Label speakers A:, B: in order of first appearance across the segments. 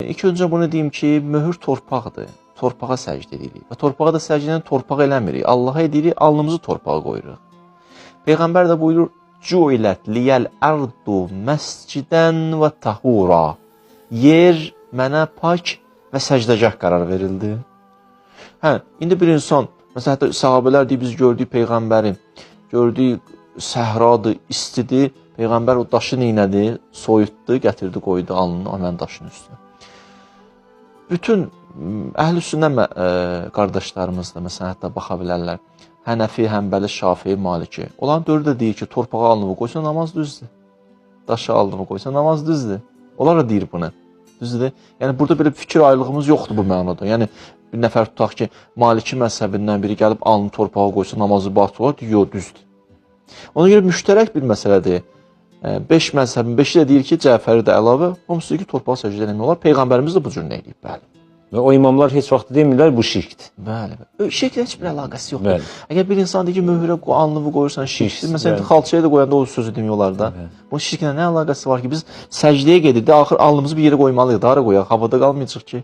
A: İlk öncə bunu deyim ki, möhür torpaqdır. Torpağa səcdə edirik. Və torpağa da səcdə edən torpaq eləmirik. Allaha edirik, alnımızı torpağa qoyuruq. Peyğəmbər də buyurur: "Cuilət liyəl ardu məscidən və tahura." Yer mənə pak və səcdəgah qərar verildi. İndi bir insan, məsələn, hətta sahabələr deyir, biz gördük Peyğəmbəri, gördük səhradır, istidir. Peyğəmbər o daşı neynədi? Soyutdu, gətirdi, qoydu alnını həmən daşın üstünə. Bütün əhl-i sünnə qardaşlarımız da, məsələn, hətta baxa bilərlər. Hənəfi, Həmbəli, Şafii, Maliki. Olan dördü də deyir ki, torpağa alnını qoysa namaz düzdür. Daşı alnını qoysa namaz düzdür. Onlar da deyir bunu. Düzdür. Yəni, burada belə fikir ayrılığımız yoxdur bu mənada. Yəni, bir nəfər tutaq ki, Maliki məzhəbindən biri gəlib alnını torpağa qoysa namazı batıl olar, yox, düzdür. Ona görə müştərək bir məsələdir. 5 məzhəbin 5-i də deyir ki, Cəfəri də əlavə, hamısı deyir ki, torpağa səcdə eləmək olar. Peyğəmbərimiz də bu cür nə edib, bəli.
B: Və o imamlar heç vaxt demirlər, bu şirkdir.
A: Bəli. Şirklə heç bir əlaqəsi yoxdur. Əgər bir insan deyir ki, möhürə alnını qoyursan şirkdir, məsələn, xalçaya da qoyanda o sözü demək olar da. Bunun şirklə nə əlaqəsi var ki, biz səcdəyə gedirdik, axır alnımızı bir yerə qoymalıyıq, hara qoyaq, havada qalmayacaq ki,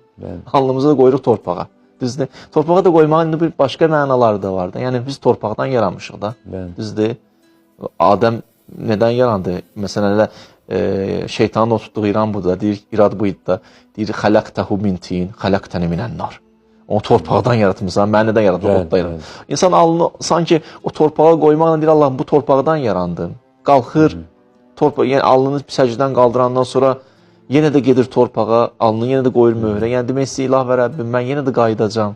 A: alnımızı da qoyuruq torpağa. Düzdür. Torpağa da qoymağın indi bir başqa mənaları da var da. Yəni, biz torpaqdan yaranmışıq da. Düzdür. Adəm nədən yarandı? Məsələn, elə şeytanın oturtduğu İran budur da, deyir, İrad bu idi da, deyir, xələqtəhu min tin, xələqtəni minən nar. Onu torpaqdan yaratmışsan, məni nədən yaratdı, odda yaratdı. İnsan alnını, sanki o torpağa qoymaqla deyir, Allahım, bu torpaqdan yarandım. Qalxır, yəni alnını səcdən qaldırandan sonra yenə də gedir torpağa, alnını yenə də qoyur möhrə. Yəni, demək istəyir, ilah və Rəbbim, mən yenə də qayıdacam,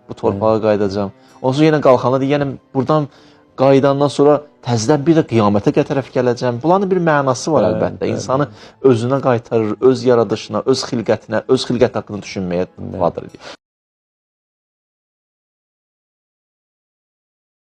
A: bu torpağa qayıdacam. Onsuz yenə qalxanda deyir, yəni, buradan qayıdandan sonra təzədən bir də qiyamətə tərəf gələcəm. Bunların bir mənası var əlbəttə. İnsanı özünə qaytarır, öz yaradışına, öz xilqətinə, öz xilqət haqqında düşünməyə vadar edir.